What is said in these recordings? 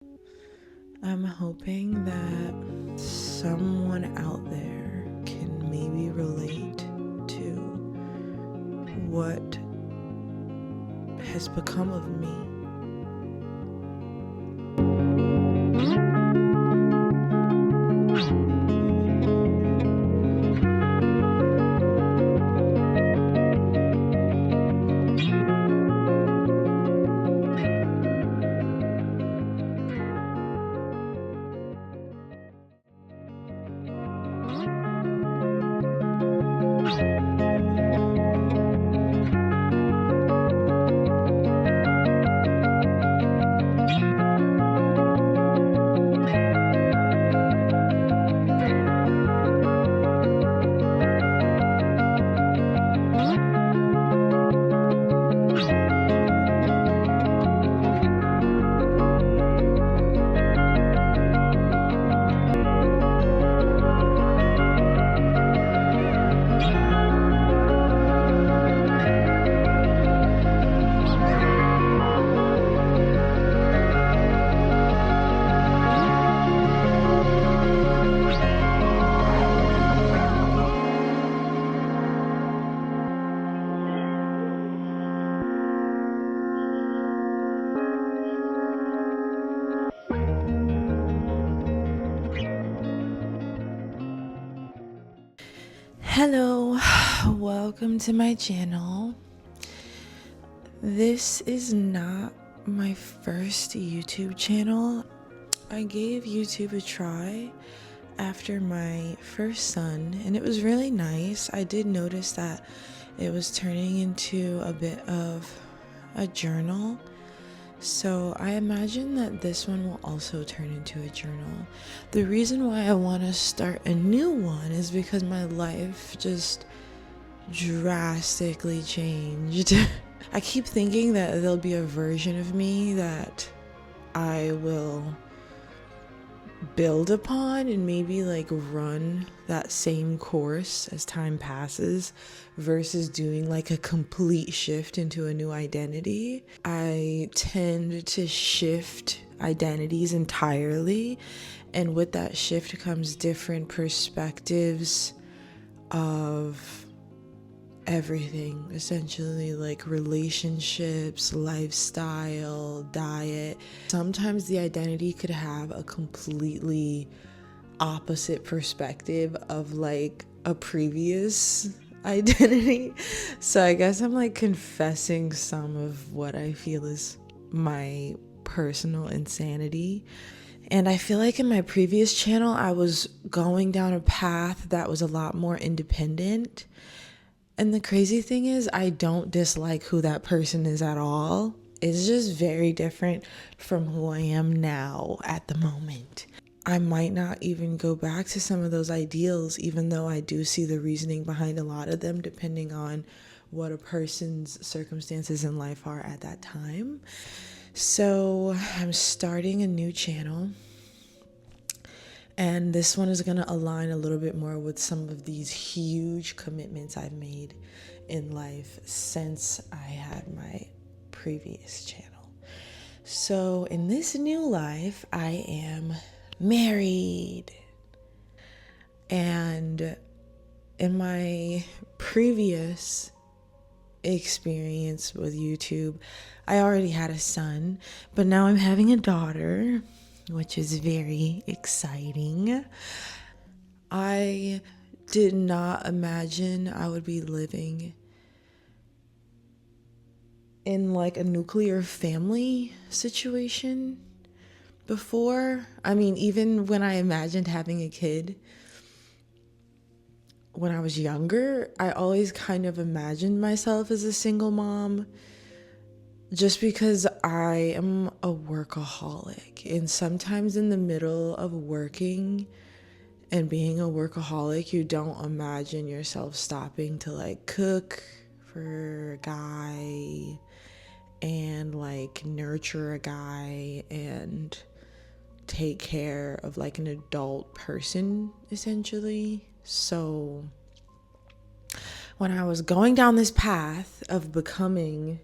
I'm hoping that someone out there can maybe relate to what has become of me. Hello, welcome to my channel. This is not my first YouTube channel. I gave YouTube a try after my first son, and it was really nice. I did notice that it was turning into a bit of a journal. So I imagine that this one will also turn into a journal. The reason why I want to start a new one is because my life just drastically changed. I keep thinking that there'll be a version of me that I will build upon and maybe run that same course as time passes versus doing a complete shift into a new identity. I tend to shift identities entirely, and with that shift comes different perspectives of everything, essentially, relationships, lifestyle, diet. Sometimes the identity could have a completely opposite perspective of a previous identity. So I guess I'm confessing some of what I feel is my personal insanity. And I feel like in my previous channel, I was going down a path that was a lot more independent. And the crazy thing is, I don't dislike who that person is at all. It's just very different from who I am now at the moment. I might not even go back to some of those ideals, even though I do see the reasoning behind a lot of them, depending on what a person's circumstances in life are at that time. So I'm starting a new channel. And this one is going to align a little bit more with some of these huge commitments I've made in life since I had my previous channel. So in this new life, I am married. And in my previous experience with YouTube, I already had a son, but now I'm having a daughter, which is very exciting. I did not imagine I would be living in a nuclear family situation before. I mean, even when I imagined having a kid when I was younger, I always kind of imagined myself as a single mom, just because I am a workaholic. And sometimes in the middle of working and being a workaholic, you don't imagine yourself stopping to cook for a guy and nurture a guy and take care of an adult person, essentially. So when I was going down this path of becoming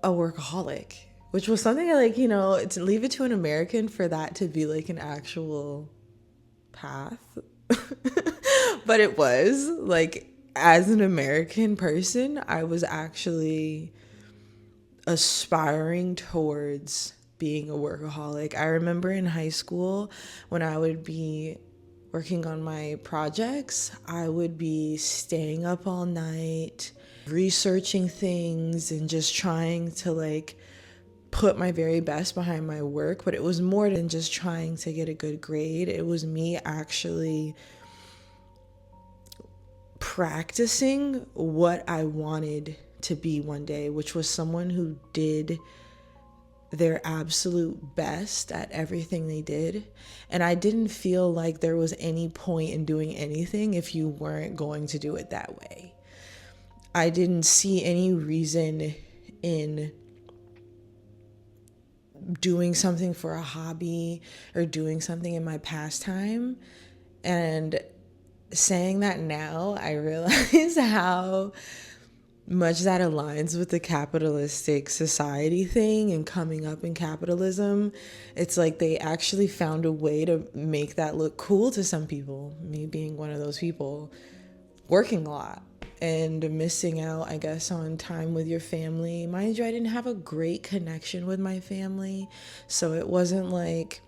a workaholic, which was something I like, to leave it to an American for that to be like an actual path. But it was like, as an American person, I was actually aspiring towards being a workaholic. I remember in high school when I would be working on my projects, I would be staying up all night, researching things and just trying to like put my very best behind my work. But it was more than just trying to get a good grade. It was me actually practicing what I wanted to be one day, which was someone who did their absolute best at everything they did. And I didn't feel like there was any point in doing anything if you weren't going to do it that way. I didn't see any reason in doing something for a hobby or doing something in my pastime. And saying that now, I realize how much that aligns with the capitalistic society thing and coming up in capitalism. It's like they actually found a way to make that look cool to some people, me being one of those people, working a lot and missing out, I guess, on time with your family. Mind you, I didn't have a great connection with my family, so it wasn't like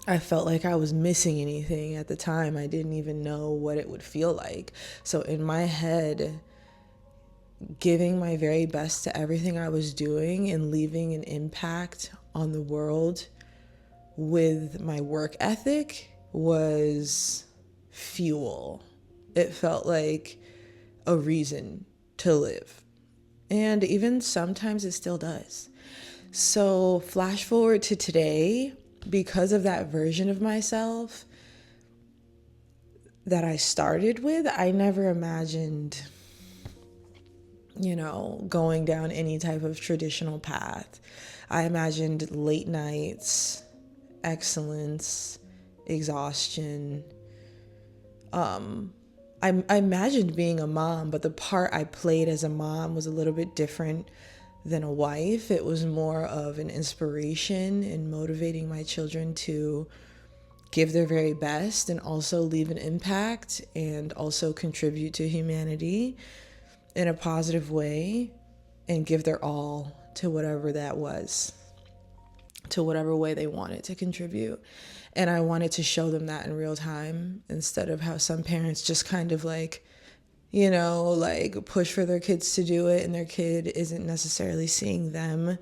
I felt like I was missing anything at the time. I didn't even know what it would feel like. So in my head, giving my very best to everything I was doing and leaving an impact on the world with my work ethic was fuel. It felt like a reason to live. And even sometimes it still does. So flash forward to today, because of that version of myself that I started with, I never imagined going down any type of traditional path. I imagined late nights, excellence, exhaustion. I imagined being a mom, but the part I played as a mom was a little bit different than a wife. It was more of an inspiration in motivating my children to give their very best and also leave an impact and also contribute to humanity in a positive way and give their all to whatever that was, to whatever way they wanted to contribute. And I wanted to show them that in real time, instead of how some parents just kind of like, push for their kids to do it and their kid isn't necessarily seeing them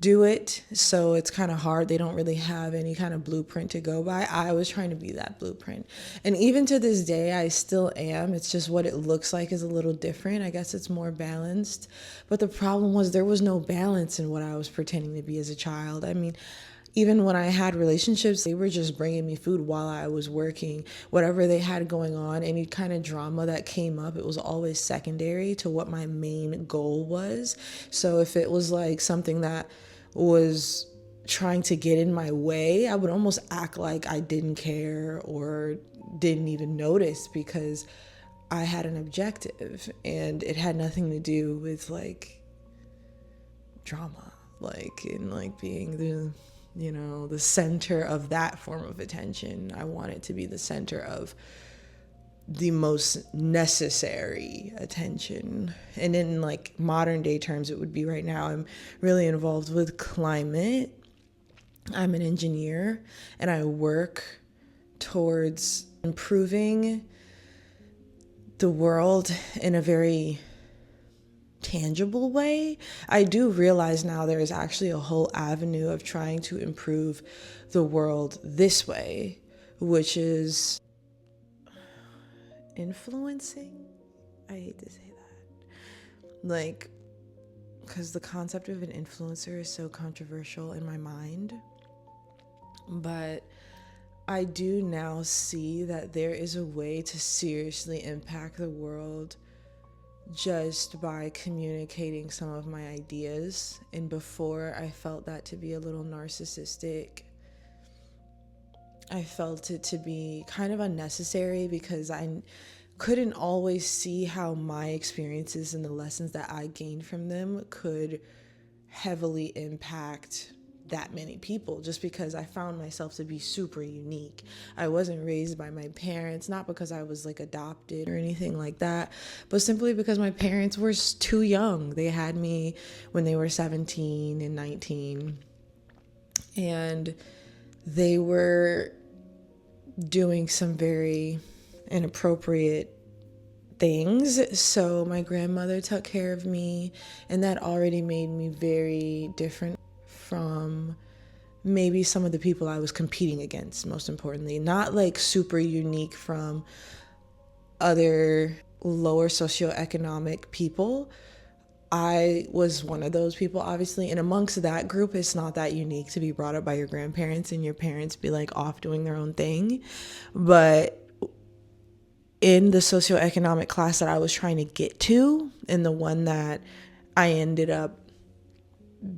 do it. So it's kind of hard. They don't really have any kind of blueprint to go by. I was trying to be that blueprint. And even to this day, I still am. It's just what it looks like is a little different. I guess it's more balanced. But the problem was there was no balance in what I was pretending to be as a child. I mean, even when I had relationships, they were just bringing me food while I was working. Whatever they had going on, any kind of drama that came up, it was always secondary to what my main goal was. So if it was like something that was trying to get in my way, I would almost act like I didn't care or didn't even notice, because I had an objective and it had nothing to do with like drama, being the center of that form of attention. I wanted to be the center of the most necessary attention. And in like modern day terms, it would be right now, I'm really involved with climate. I'm an engineer and I work towards improving the world in a very tangible way. I do realize now there is actually a whole avenue of trying to improve the world this way, which is influencing. I hate to say that. Because the concept of an influencer is so controversial in my mind. But I do now see that there is a way to seriously impact the world just by communicating some of my ideas. And before, I felt that to be a little narcissistic. I felt it to be kind of unnecessary because I couldn't always see how my experiences and the lessons that I gained from them could heavily impact that many people, just because I found myself to be super unique. I wasn't raised by my parents, not because I was like adopted or anything like that, but simply because my parents were too young. They had me when they were 17 and 19, and they were doing some very inappropriate things. So my grandmother took care of me, and that already made me very different from maybe some of the people I was competing against, most importantly. Not like super unique from other lower socioeconomic people. I was one of those people, obviously, and amongst that group, it's not that unique to be brought up by your grandparents and your parents be like off doing their own thing. But in the socioeconomic class that I was trying to get to, and the one that I ended up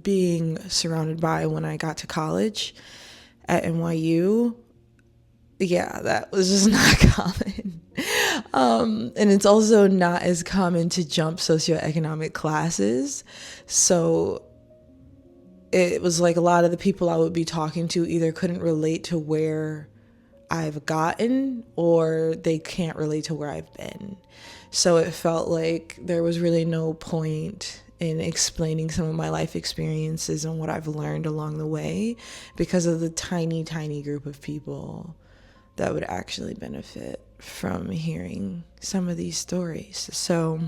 being surrounded by when I got to college at NYU, yeah, that was just not common. And it's also not as common to jump socioeconomic classes. So it was like a lot of the people I would be talking to either couldn't relate to where I've gotten, or they can't relate to where I've been. So it felt like there was really no point in explaining some of my life experiences and what I've learned along the way, because of the tiny, tiny group of people that would actually benefit from hearing some of these stories. So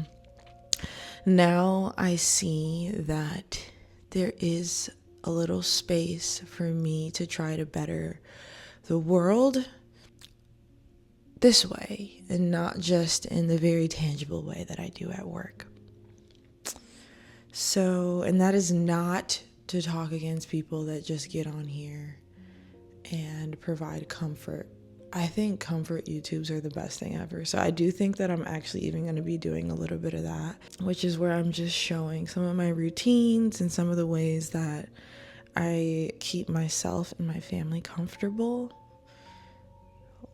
now I see that there is a little space for me to try to better the world this way, and not just in the very tangible way that I do at work. So, and that is not to talk against people that just get on here and provide comfort. I think comfort YouTubes are the best thing ever. So I do think that I'm actually even going to be doing a little bit of that, which is where I'm just showing some of my routines and some of the ways that I keep myself and my family comfortable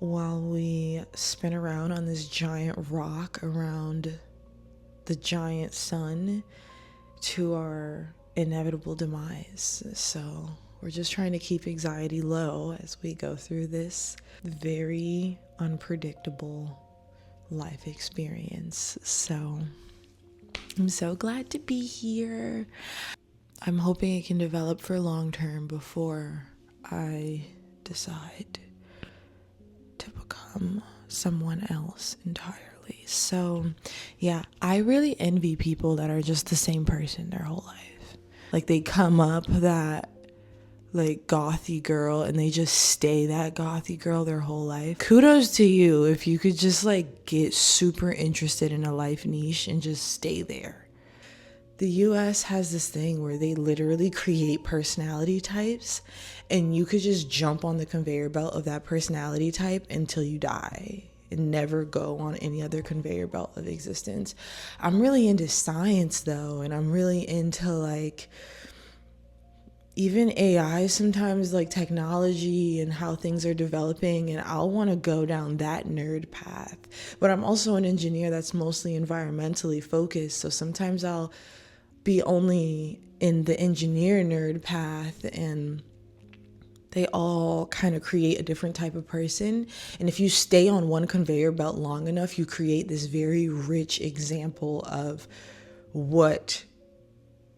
while we spin around on this giant rock around the giant sun to our inevitable demise. So we're just trying to keep anxiety low as we go through this very unpredictable life experience. So I'm so glad to be here. I'm hoping it can develop for long term before I decide to become someone else entirely. So yeah, I really envy people that are just the same person their whole life. Like they come up that like gothy girl and they just stay that gothy girl their whole life. Kudos to you if you could just like get super interested in a life niche and just stay there. The US has this thing where they literally create personality types, and you could just jump on the conveyor belt of that personality type until you die and never go on any other conveyor belt of existence. I'm really into science though, and I'm really into like even AI sometimes, like technology and how things are developing, and I'll want to go down that nerd path. But I'm also an engineer that's mostly environmentally focused, so sometimes I'll be only in the engineer nerd path, and they all kind of create a different type of person. And if you stay on one conveyor belt long enough, you create this very rich example of what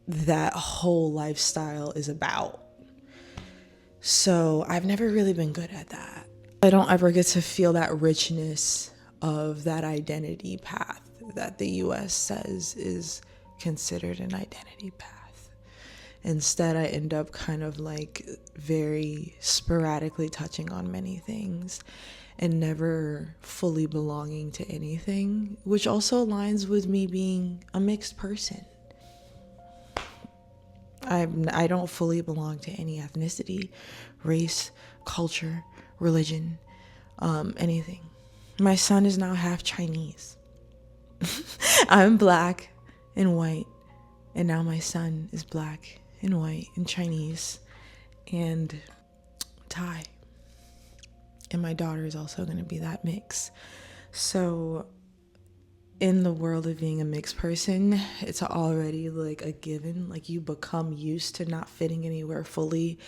that whole lifestyle is about. So I've never really been good at that. I don't ever get to feel that richness of that identity path that the US says is considered an identity path. Instead, I end up kind of like very sporadically touching on many things and never fully belonging to anything, which also aligns with me being a mixed person. I don't fully belong to any ethnicity, race, culture, religion, anything. My son is now half Chinese. I'm black and white, and now my son is black and white and Chinese and Thai. And my daughter is also going to be that mix. So in the world of being a mixed person, it's already like a given. Like you become used to not fitting anywhere fully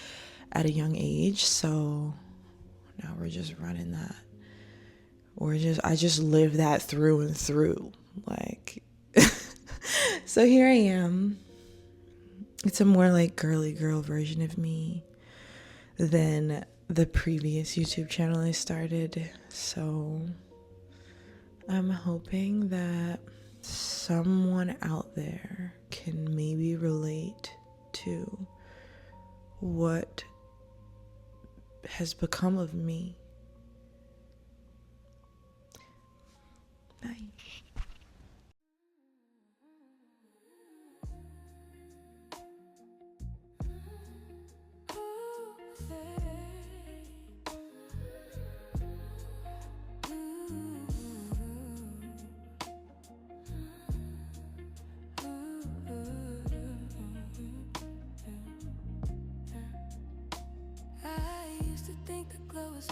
at a young age. So now we're just running that. I just live that through and through. Like, so here I am. It's a more like girly girl version of me than the previous YouTube channel I started. So I'm hoping that someone out there can maybe relate to what has become of me. Bye.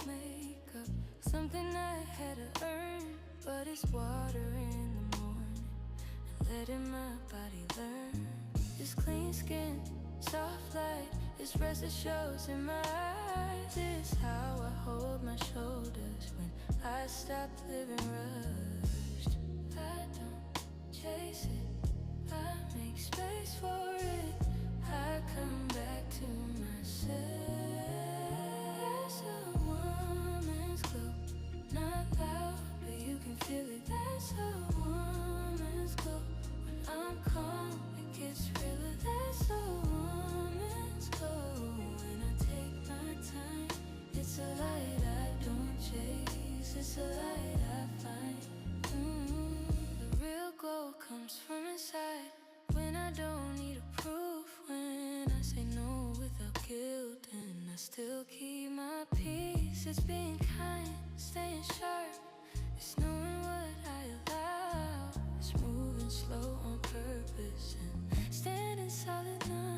Makeup, something I had to earn, but it's water in the morning and letting my body learn. This clean skin, soft light, this rest that shows in my eyes. This is how I hold my shoulders when I stop living rushed. I don't chase it, I make space for it. I come back to myself. That's a woman's glow, not loud, but you can feel it. That's a woman's glow. When I'm calm, it gets realer. That's a woman's glow. When I take my time, it's a light I don't chase, it's a light I find. The real glow comes from inside, when I don't need a proof, when I say no without guilt, and I still keep my peace. It's being kind, staying sharp, it's knowing what I allow. It's moving slow on purpose and standing solid now.